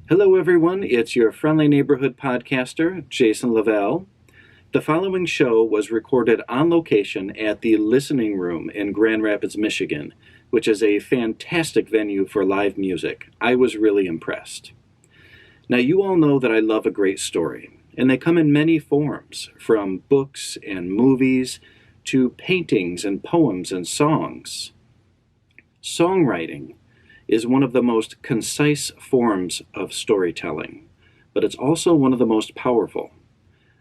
Hello, everyone. It's your friendly neighborhood podcaster, Jason Lavelle. The following show was recorded on location at the Listening Room in Grand Rapids, Michigan, which is a fantastic venue for live music. I was really impressed. Now, you all know that I love a great story, and they come in many forms, from books and movies to paintings and poems and songs. Songwriting is one of the most concise forms of storytelling, but it's also one of the most powerful.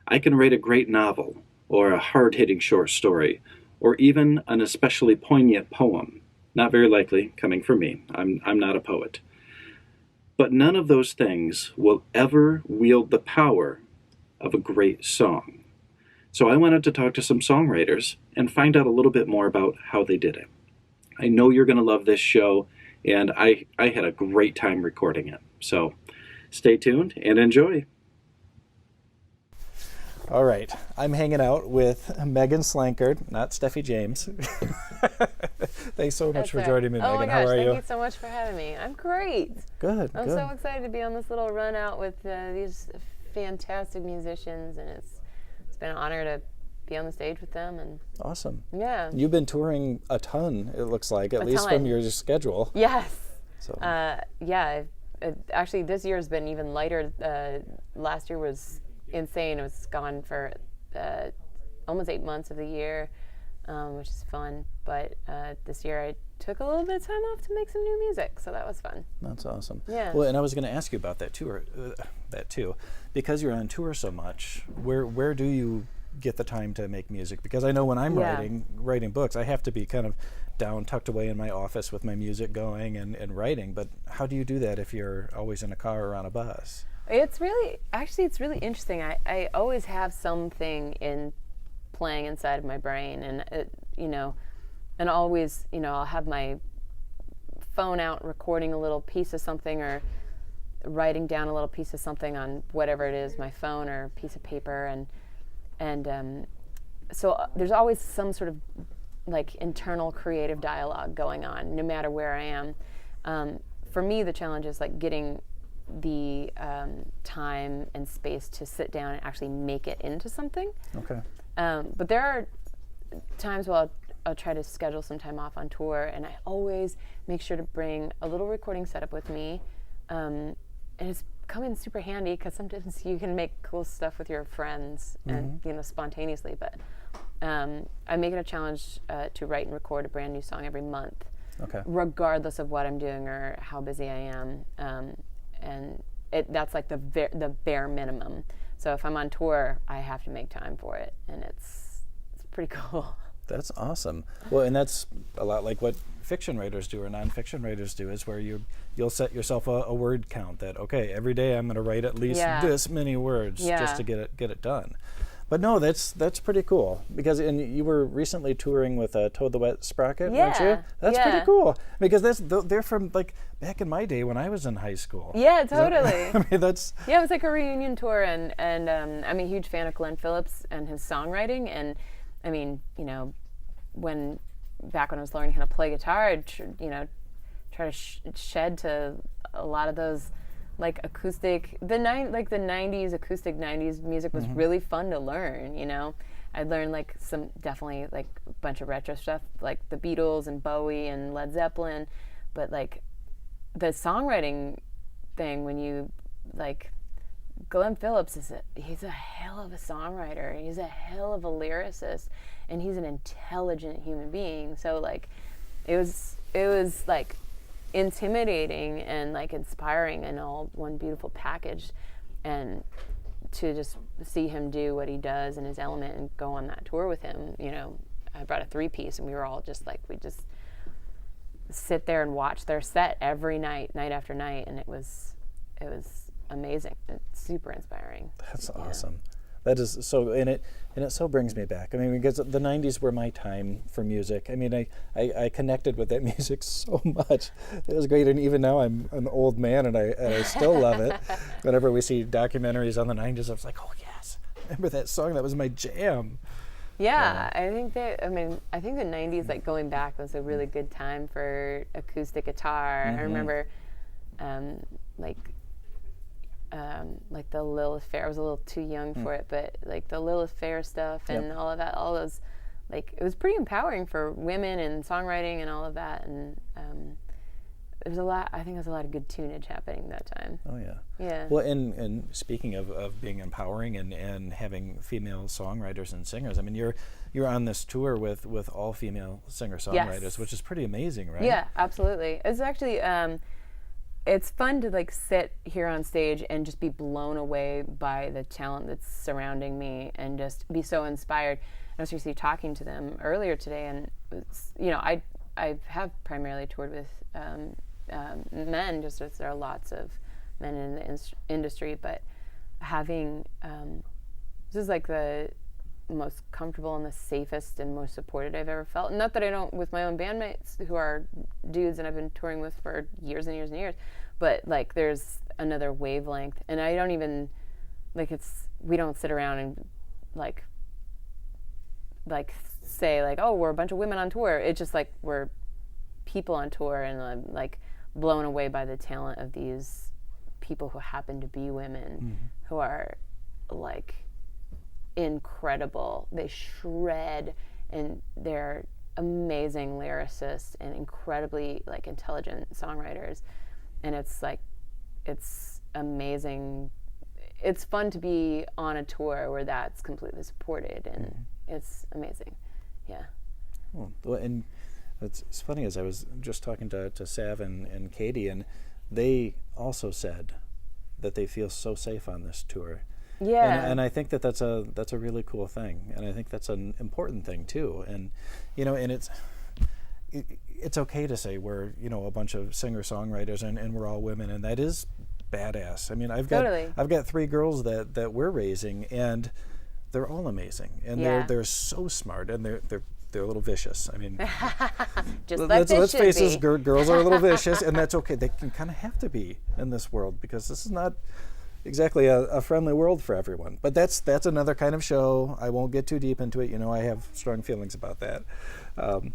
I can write a great novel, or a hard-hitting short story, or even an especially poignant poem. Not very likely, coming from me. I'm not a poet. But none of those things will ever wield the power of a great song. So I wanted to talk to some songwriters and find out a little bit more about how they did it. I know you're going to love this show, and I had a great time recording it. So stay tuned and enjoy. All right. I'm hanging out with Megan Slankard, not Stephie James. Thanks so much for joining me, Megan. Oh my gosh, how are you? thank you so much for having me. I'm great. Good, I'm so excited to be on this little run out with these fantastic musicians, and it's been an honor to be on the stage with them. And awesome. Yeah. You've been touring a ton, it looks like, at least ton. from your schedule. Yes. So. Yeah. Actually, this year has been even lighter. Last year was insane. It was gone for almost 8 months of the year, which is fun. But this year I took a little bit of time off to make some new music, so that was fun. That's awesome. Yeah. Well, and I was going to ask you about that too, because you're on tour so much. Where do you get the time to make music? Because I know when I'm writing books, I have to be kind of down, tucked away in my office with my music going and writing. But how do you do that if you're always in a car or on a bus? It's really interesting. I always have something playing inside of my brain, and and always, I'll have my phone out recording a little piece of something, or writing down a little piece of something on whatever it is, my phone or a piece of paper, and so there's always some sort of like internal creative dialogue going on, no matter where I am. For me, the challenge is like getting the time and space to sit down and actually make it into something. Okay. But there are times where I'll try to schedule some time off on tour, and I always make sure to bring a little recording setup with me. And it's come in super handy because sometimes you can make cool stuff with your friends and spontaneously. But I make it a challenge to write and record a brand new song every month, regardless of what I'm doing or how busy I am. And that's like the bare minimum. So if I'm on tour, I have to make time for it, and it's pretty cool. That's awesome. Well, and that's a lot like what fiction writers do or nonfiction writers do, is where you'll set yourself a word count that, okay, every day I'm going to write at least this many words just to get it done. But no, that's pretty cool, because you were recently touring with Toad the Wet Sprocket, weren't you? That's pretty cool, because they're from like back in my day when I was in high school. Yeah, totally. I mean, that's it was like a reunion tour, and I'm a huge fan of Glenn Phillips and his songwriting, and I mean, back when I was learning how to play guitar, I'd try to shed to a lot of those. Like acoustic, the 90s, acoustic 90s music was really fun to learn, I'd learn like definitely like a bunch of retro stuff, like the Beatles and Bowie and Led Zeppelin, but like the songwriting thing, when you like, Glenn Phillips he's a hell of a songwriter, he's a hell of a lyricist, and he's an intelligent human being. So like, it was like intimidating and like inspiring in all one beautiful package, and to just see him do what he does in his element and go on that tour with him. I brought a 3-piece, and we were all just like, we just sit there and watch their set every night after night, and it was amazing. It's super inspiring. That's awesome. That is so, and it so brings me back. I mean, because the 90s were my time for music. I mean, I connected with that music so much. It was great, and even now I'm an old man, and I still love it. Whenever we see documentaries on the 90s, I was like, oh yes, remember that song? That was my jam. Yeah, I think the 90s, like going back, was a really good time for acoustic guitar. I remember, like like the Lilith Fair. I was a little too young for it, but like the Lilith Fair stuff and all of that, all those, like it was pretty empowering for women and songwriting and all of that. And there's a lot. I think there's a lot of good tunage happening that time. Oh yeah. Yeah. Well, and speaking of being empowering and having female songwriters and singers, I mean, you're on this tour with all female singer-songwriters, which is pretty amazing, right? Yeah, absolutely. It's actually it's fun to like sit here on stage and just be blown away by the talent that's surrounding me and just be so inspired. I was actually talking to them earlier today, and it's, you know, I have primarily toured with men, just as there are lots of men in the industry, but having this is like the most comfortable and the safest and most supported I've ever felt. Not that I don't with my own bandmates who are dudes and I've been touring with for years and years and years, but like there's another wavelength, and I don't even like we don't sit around and like say like, oh, we're a bunch of women on tour. It's just like we're people on tour, and I'm like blown away by the talent of these people who happen to be women who are like incredible. They shred, and they're amazing lyricists and incredibly like intelligent songwriters, and it's like it's amazing. It's fun to be on a tour where that's completely supported, and it's amazing. Yeah. Well, and it's funny, as I was just talking to Sav and Katie, and they also said that they feel so safe on this tour. Yeah. And I think that's a really cool thing, and I think that's an important thing too. And you know, and it's okay to say we're, you know, a bunch of singer-songwriters and we're all women, and that is badass. I mean, I've got 3 girls that we're raising, and they're all amazing, and they're so smart, and they're a little vicious. I mean, just like let's face it, girls are a little vicious, and that's okay. They can kind of have to be in this world, because this is not exactly a friendly world for everyone. But that's another kind of show. I won't get too deep into it. You know, I have strong feelings about that.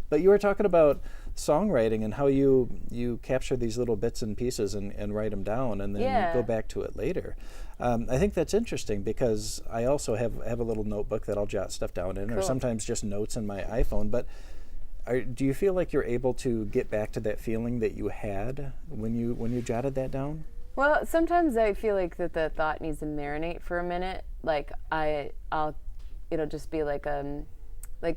But you were talking about songwriting and how you capture these little bits and pieces and write them down, and then go back to it later. I think that's interesting, because I also have a little notebook that I'll jot stuff down in, or sometimes just notes in my iPhone. But do you feel like you're able to get back to that feeling that you had when you jotted that down? Well, sometimes I feel like that the thought needs to marinate for a minute. Like it'll just be like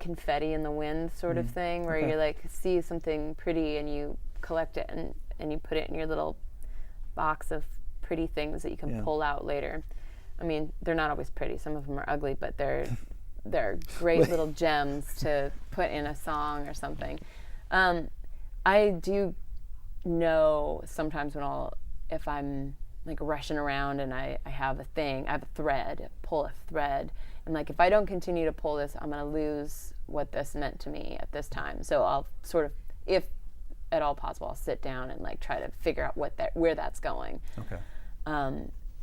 confetti in the wind sort of thing, where you like see something pretty and you collect it and you put it in your little box of pretty things that you can pull out later. I mean, they're not always pretty. Some of them are ugly, but they're great little gems to put in a song or something. I do know sometimes if I'm like rushing around and I have a thread, pull a thread, and like if I don't continue to pull this, I'm going to lose what this meant to me at this time. So I'll sort of, if at all possible, I'll sit down and like try to figure out where that's going. Okay.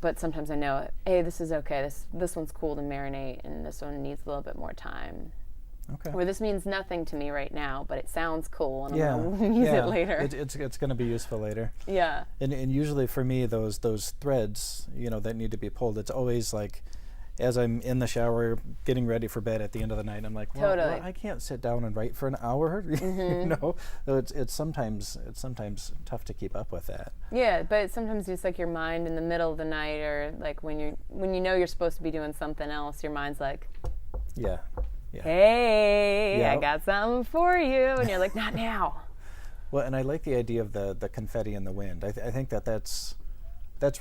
But sometimes I know, hey, this is okay. This one's cool to marinate, and this one needs a little bit more time. Okay. Or this means nothing to me right now, but it sounds cool, and I'm going to use it later. It's going to be useful later. Yeah. And usually for me, those threads, you know, that need to be pulled, it's always like, as I'm in the shower getting ready for bed at the end of the night, I'm like, well, I can't sit down and write for an hour. You know, so it's sometimes tough to keep up with that. Yeah, but sometimes it's like your mind in the middle of the night, or like when you know you're supposed to be doing something else, your mind's like, hey, I got something for you, and you're like, not now. Well, and I like the idea of the confetti in the wind. I think that's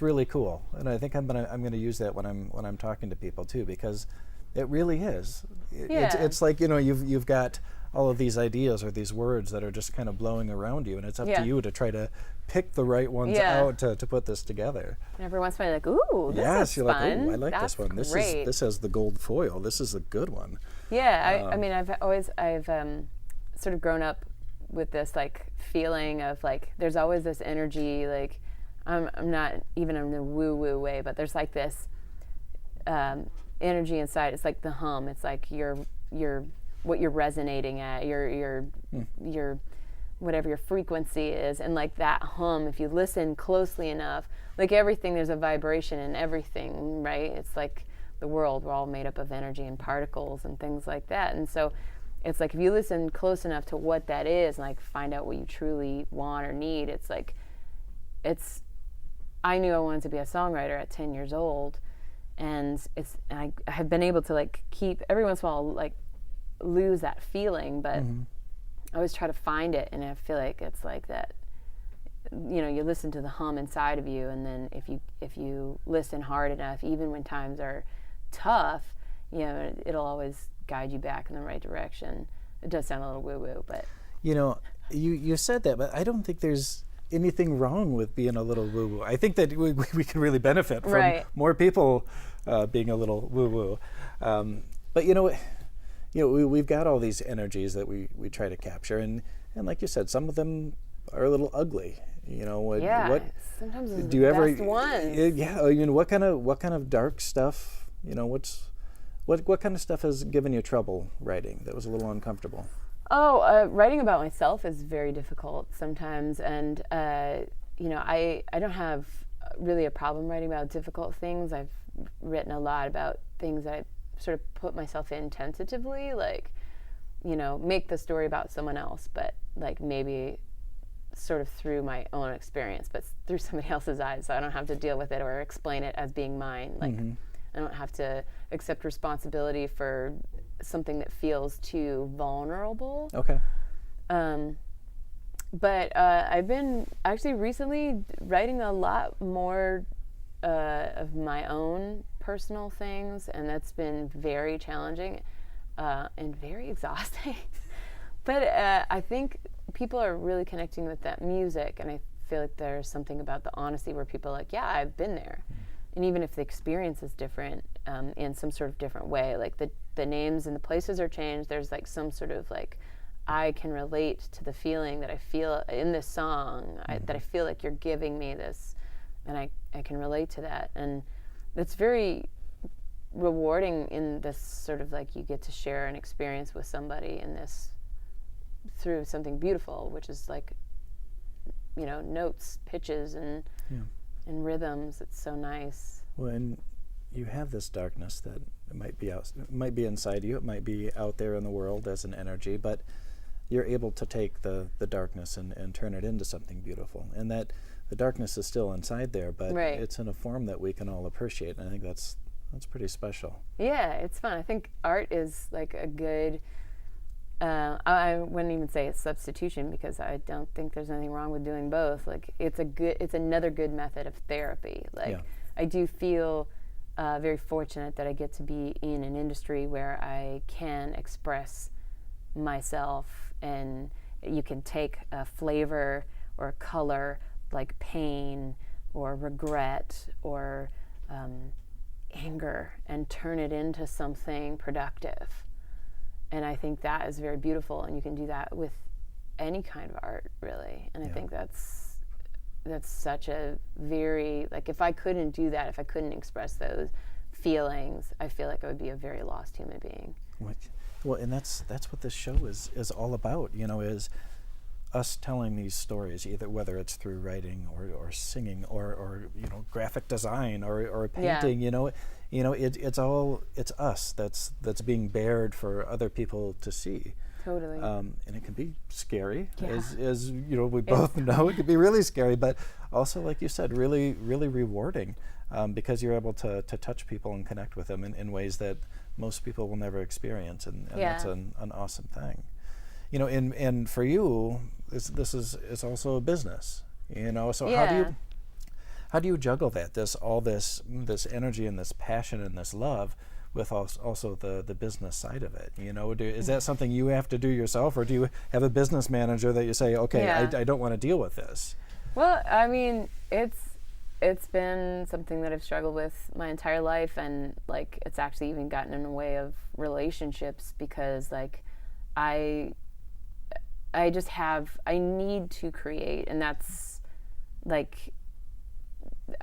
really cool, and I think I'm gonna use that when I'm talking to people too, because it really is. It's like, you know, you've got all of these ideas or these words that are just kind of blowing around you, and it's up to you to try to pick the right ones out to put this together. And every once in a while, like, ooh, this is you're fun. Like, ooh, I like this one. Great. This has the gold foil. This is a good one. Yeah, I mean, I've sort of grown up with this like feeling of like there's always this energy, like I'm not even in a woo-woo way, but there's like this energy inside. It's like the hum. It's like you're what you're resonating at. You're whatever your frequency is, and like that hum, if you listen closely enough, like everything, there's a vibration in everything, right? It's like the world, we're all made up of energy and particles and things like that. And so it's like if you listen close enough to what that is and like find out what you truly want or need, it's like I knew I wanted to be a songwriter at 10 years old, and I have been able to like keep every once in a while like lose that feeling, but I always try to find it, and I feel like it's like that, you know, you listen to the hum inside of you, and then if you listen hard enough, even when times are tough, you know, it'll always guide you back in the right direction. It does sound a little woo-woo, but you know, you said that, but I don't think there's anything wrong with being a little woo-woo. I think that we can really benefit from more people being a little woo-woo. But you know, we've got all these energies that we try to capture, and like you said, some of them are a little ugly. You know, what sometimes it's do you the ever? Best ones. Yeah, you know, what kind of dark stuff? You know, what kind of stuff has given you trouble writing that was a little uncomfortable? Writing about myself is very difficult sometimes, and you know, I don't have really a problem writing about difficult things. I've written a lot about things that I sort of put myself in tentatively, like, you know, make the story about someone else, but like maybe sort of through my own experience, but through somebody else's eyes, so I don't have to deal with it or explain it as being mine. Like, I don't have to accept responsibility for something that feels too vulnerable. Okay. But I've been actually recently writing a lot more of my own personal things, and that's been very challenging and very exhausting. But I think people are really connecting with that music, and I feel like there's something about the honesty where people are like, yeah, I've been there. And even if the experience is different in some sort of different way, like the names and the places are changed, there's like some sort of like, I can relate to the feeling that I feel in this song, that I feel like you're giving me this, and I can relate to that. And it's very rewarding in this sort of like, you get to share an experience with somebody in this through something beautiful, which is like, you know, notes, pitches, and rhythms. It's so nice. Well, and you have this darkness that might be inside you. It might be out there in the world as an energy, but you're able to take the darkness and turn it into something beautiful. And that the darkness is still inside there, but it's in a form that we can all appreciate. And I think that's pretty special. Yeah, it's fun. I think art is like a good, I wouldn't even say it's substitution, because I don't think there's anything wrong with doing both. Like, it's another good method of therapy. Like, I do feel very fortunate that I get to be in an industry where I can express myself, and you can take a flavor or a color like pain or regret or anger and turn it into something productive. And I think that is very beautiful, and you can do that with any kind of art, really. And I think that's such a very, like, if I couldn't do that, if I couldn't express those feelings, I feel like I would be a very lost human being. Well, and that's what this show is all about, you know, is us telling these stories, either whether it's through writing or singing or you know, graphic design or painting. It's us that's being bared for other people to see. Totally. And it can be scary, as you know, we both know. It can be really scary, but also, like you said, really, really rewarding, because you're able to touch people and connect with them in ways that most people will never experience, and that's an awesome thing. You know, and for you, this is also a business. You know, so how do you juggle that? This energy and this passion and this love, with also the business side of it. You know, is that something you have to do yourself, or do you have a business manager that you say, okay, I don't want to deal with this? Well, I mean, it's been something that I've struggled with my entire life, and like, it's actually even gotten in the way of relationships, because like I need to create, and that's like,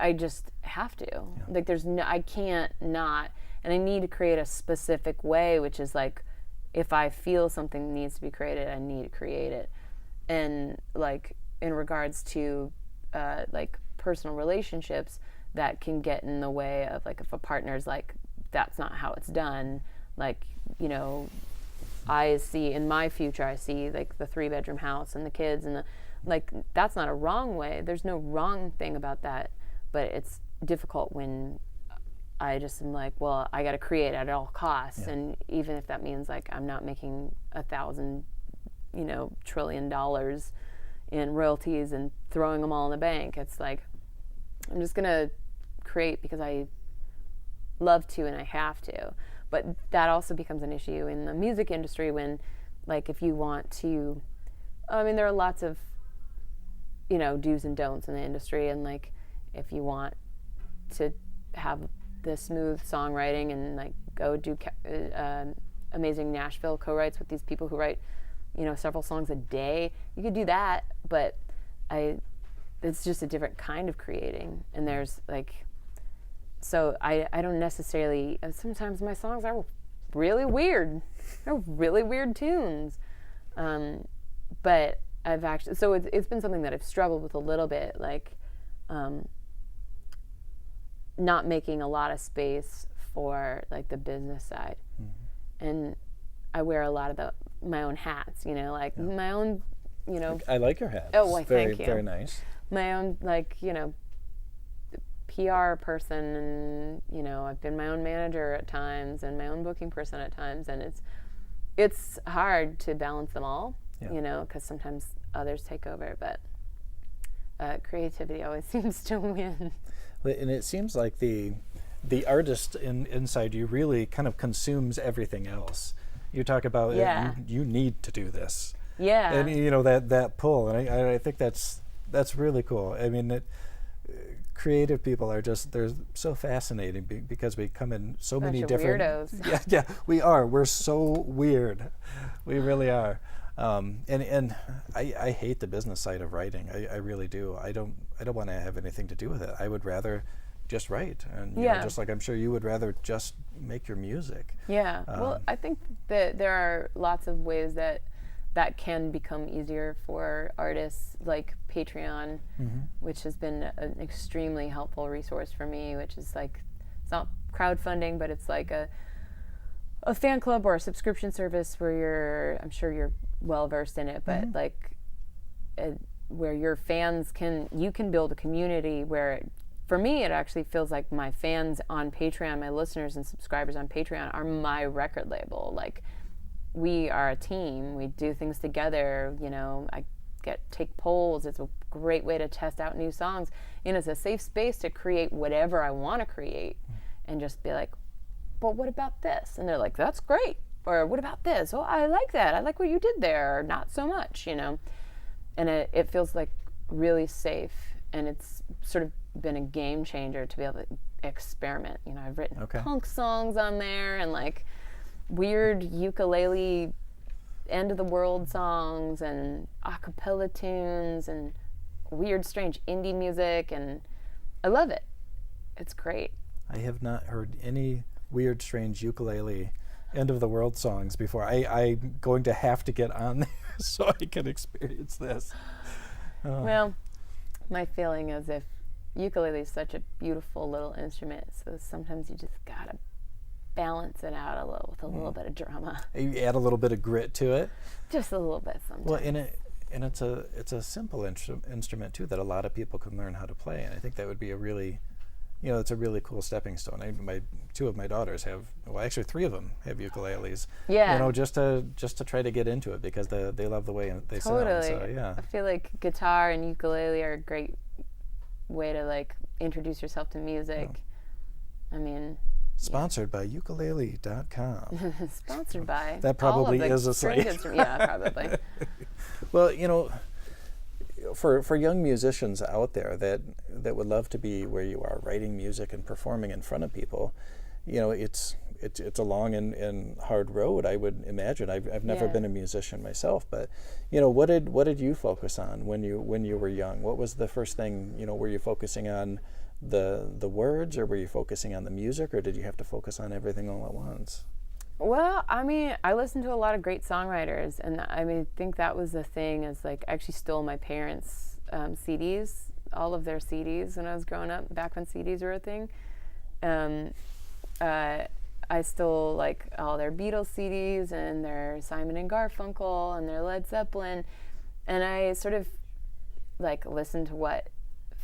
I just have to. Like, I can't not, and I need to create a specific way, which is like, if I feel something needs to be created, I need to create it. and like in regards to like personal relationships that can get in the way of like if a partner's like that's not how it's done, like, you know, I see in my future, I see like the 3-bedroom house and the kids and the, like, that's not a wrong way. There's no wrong thing about that, but it's difficult when I just am like, well, I got to create at all costs. Yeah. And even if that means like I'm not making $1,000, you know, $1 trillion in royalties and throwing them all in the bank, it's like, I'm just going to create because I love to and I have to. But that also becomes an issue in the music industry when, like, if you want to, I mean, there are lots of, you know, do's and don'ts in the industry, and like, if you want to have the smooth songwriting and like go do amazing Nashville co-writes with these people who write, you know, several songs a day, you could do that, but it's just a different kind of creating, and there's like, so I don't necessarily, sometimes my songs are really weird. They're really weird tunes. But I've actually, so it's been something that I've struggled with a little bit, like not making a lot of space for like the business side. Mm-hmm. And I wear a lot of my own hats, you know, like my own, you know. I like your hats. Oh, well, thank you. Very nice. My own, like, you know, PR person, and you know, I've been my own manager at times and my own booking person at times, and it's hard to balance them all, you know, because sometimes others take over, but creativity always seems to win. And it seems like the artist inside you really kind of consumes everything else. You talk about you need to do this, and you know that pull, and I think that's really cool. I mean, creative people are just, they're so fascinating because we come in so many different weirdos. Yeah, we are. We're so weird. We really are. And I hate the business side of writing. I really do. I don't want to have anything to do with it. I would rather just write, and you know, just like I'm sure you would rather just make your music. Yeah. Well, I think that there are lots of ways that can become easier for artists, like Patreon, which has been an extremely helpful resource for me, which is like, it's not crowdfunding, but it's like a fan club or a subscription service where I'm sure you're well versed in it, but like where your fans you can build a community where, for me, it actually feels like my fans on Patreon, my listeners and subscribers on Patreon are my record label. Like, we are a team. We do things together. You know, I take polls. It's a great way to test out new songs, and it's a safe space to create whatever I want to create, and just be like, "But what about this?" And they're like, "That's great." Or, "What about this?" "Oh, I like that. I like what you did there." Or, "Not so much," you know. And it feels like really safe, and it's sort of been a game changer to be able to experiment. You know, I've written punk songs on there, and like weird ukulele end of the world songs and a cappella tunes and weird strange indie music, and I love it. It's great. I have not heard any weird strange ukulele end of the world songs before. I'm going to have to get on there so I can experience this. Well, my feeling is, if ukulele is such a beautiful little instrument, so sometimes you just gotta balance it out a little with a little bit of drama. You add a little bit of grit to it. Just a little bit sometimes. Well, and it's a simple instrument too that a lot of people can learn how to play, and I think that would be a really, you know, it's a really cool stepping stone. Two of my daughters have, well, actually 3 of them have ukuleles. Yeah. You know, just to try to get into it because they love the way they sound. So, yeah. I feel like guitar and ukulele are a great way to like introduce yourself to music. Yeah. I mean, sponsored by ukulele.com. Sponsored by. That probably is a site. Yeah, probably. Well, you know, for young musicians out there that would love to be where you are, writing music and performing in front of people, you know, it's a long and hard road, I would imagine. I've never been a musician myself, but you know, what did you focus on when you were young? What was the first thing, you know, were you focusing on the words, or were you focusing on the music, or did you have to focus on everything all at once? Well, I mean, I listened to a lot of great songwriters, and I mean, I think that was the thing. Is like I actually stole my parents' CDs, all of their CDs when I was growing up, back when CDs were a thing. I stole like all their Beatles CDs and their Simon and Garfunkel and their Led Zeppelin, and I sort of like listened to what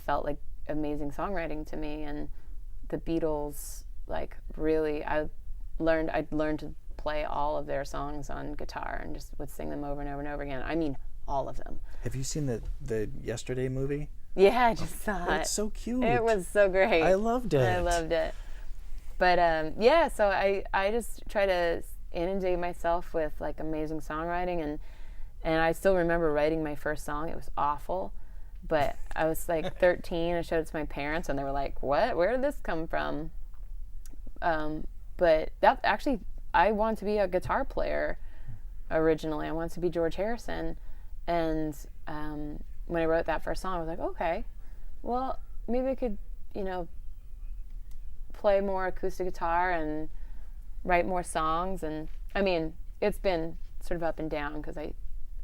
felt like amazing songwriting to me. And the Beatles, like really, I'd learned to play all of their songs on guitar and just would sing them over and over and over again. I mean, all of them. Have you seen the Yesterday movie? Yeah, I just saw it. It's so cute. It was so great. I loved it. But yeah, so I just try to inundate myself with like amazing songwriting, and I still remember writing my first song. It was awful, but I was like 13. I showed it to my parents, and they were like, "What? Where did this come from?" But that actually, I wanted to be a guitar player originally. I wanted to be George Harrison, and when I wrote that first song, I was like, okay, well, maybe I could, play more acoustic guitar and write more songs. And I mean, it's been sort of up and down because I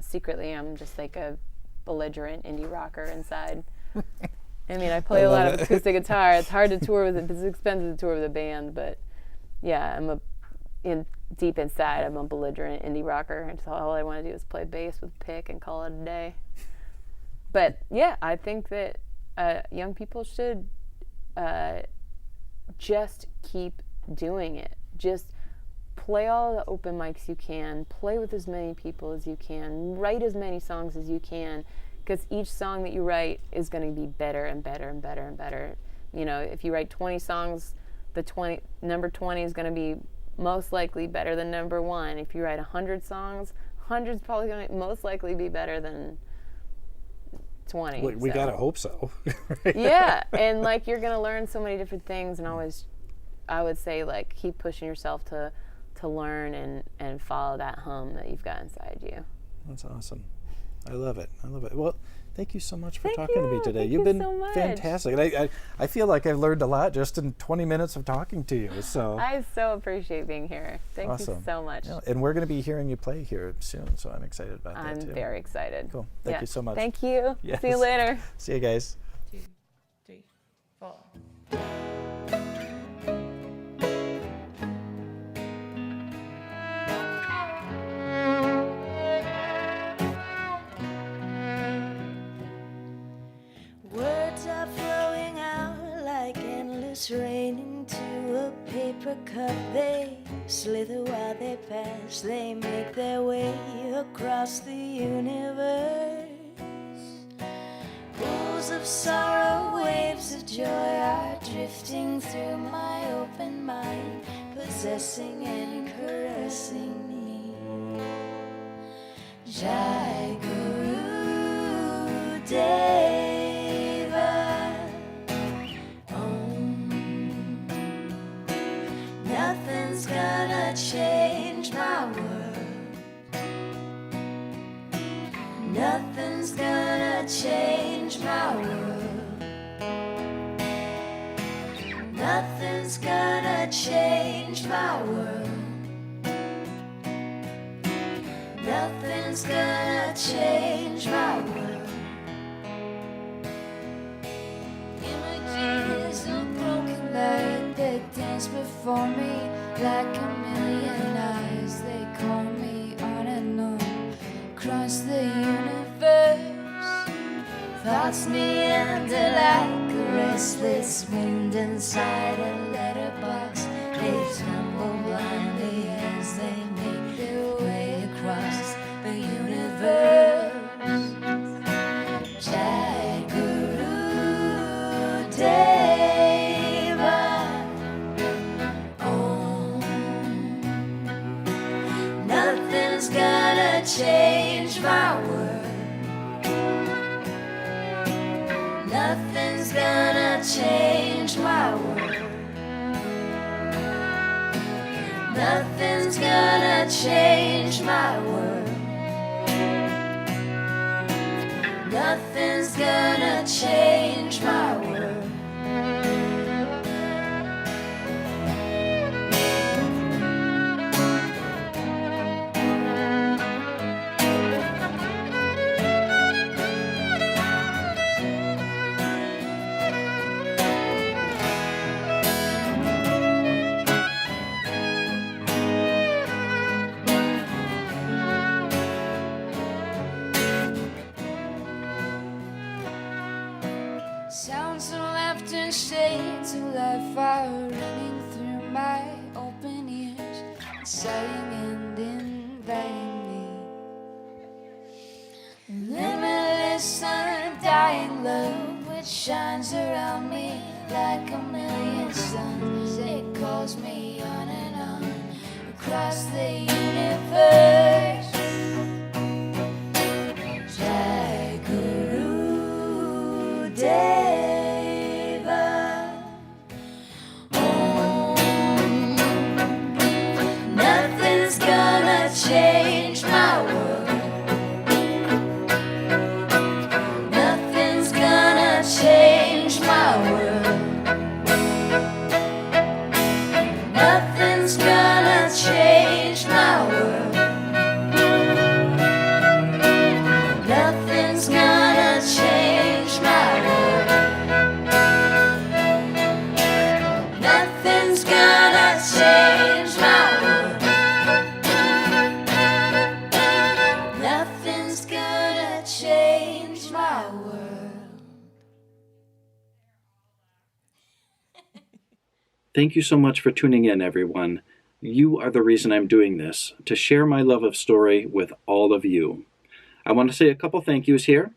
secretly am just like a belligerent indie rocker inside. I mean, I play a lot of acoustic guitar. It's hard to tour with it. It's expensive to tour with a band, but yeah, deep inside, I'm a belligerent indie rocker. And so all I want to do is play bass with a pick and call it a day. But yeah, I think that young people should just keep doing it. Just play all the open mics you can, play with as many people as you can, write as many songs as you can, because each song that you write is going to be better and better and better and better. If you write 20 songs, number 20 is going to be most likely better than number 1. If you write 100 songs, 100 is probably going to most likely be better than 20. We gotta hope so. Yeah, and like you're gonna learn so many different things, and I would say like keep pushing yourself to learn and follow that hum that you've got inside you. That's awesome. I love it. Well, thank you so much for talking to me today. You've been so much. Fantastic. And I feel like I've learned a lot just in 20 minutes of talking to you. So I so appreciate being here. Thank you so much. Yeah, and we're going to be hearing you play here soon, so I'm excited about that too. I'm very excited. Cool. Thank you so much. Thank you. Yes. See you later. See you guys. 2, 3, 4. Words are flowing out like endless rain into a paper cup. They slither while they pass. They make their way across the universe. Pools of sorrow, waves of joy are drifting through my open mind, possessing and caressing me. Jai Guru Deva Om. Nothing's gonna change my world. Nothing's gonna change my world. Nothing's gonna change my world. Nothing's gonna change my world. Images of broken light that dance before me like a million eyes. They call me on and on across the universe. Thoughts meander like a restless wind inside a letterbox. They tumble blindly as they make their way across the universe. Jai Guru Deva Om. Nothing's gonna change my world. Nothing's gonna change my world. Nothing's gonna change my world. Nothing's gonna change my world. shades of life are running through my open ears, exciting and inviting me. Limitless, undying love which shines around me like a million suns. It calls me on and on across the universe. Jagaru Deva. Oh, nothing's gonna change my world. Nothing's gonna change my world. Nothing's gonna change my world. Nothing's gonna change my world. Nothing's gonna change my world. Nothing's gonna change my world. Thank you so much for tuning in, everyone. You are the reason I'm doing this, to share my love of story with all of you. I want to say a couple thank yous here.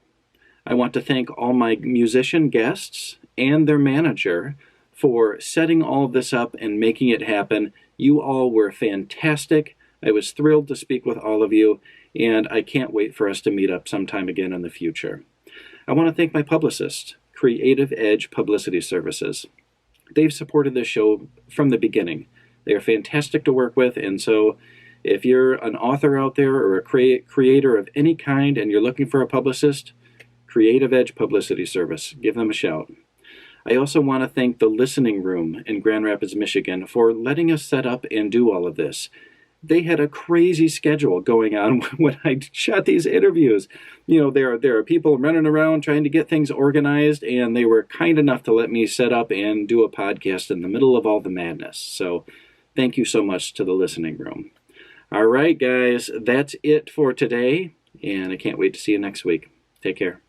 I want to thank all my musician guests and their manager for setting all of this up and making it happen. You all were fantastic. I was thrilled to speak with all of you, and I can't wait for us to meet up sometime again in the future. I want to thank my publicist, Creative Edge Publicity Services. They've supported this show from the beginning. They are fantastic to work with, and so if you're an author out there or a creator of any kind and you're looking for a publicist, Creative Edge Publicity Service, give them a shout. I also want to thank the Listening Room in Grand Rapids, Michigan for letting us set up and do all of this. They had a crazy schedule going on when I shot these interviews. You know, there are people running around trying to get things organized, and they were kind enough to let me set up and do a podcast in the middle of all the madness. So thank you so much to the Listening Room. All right, guys, that's it for today, and I can't wait to see you next week. Take care.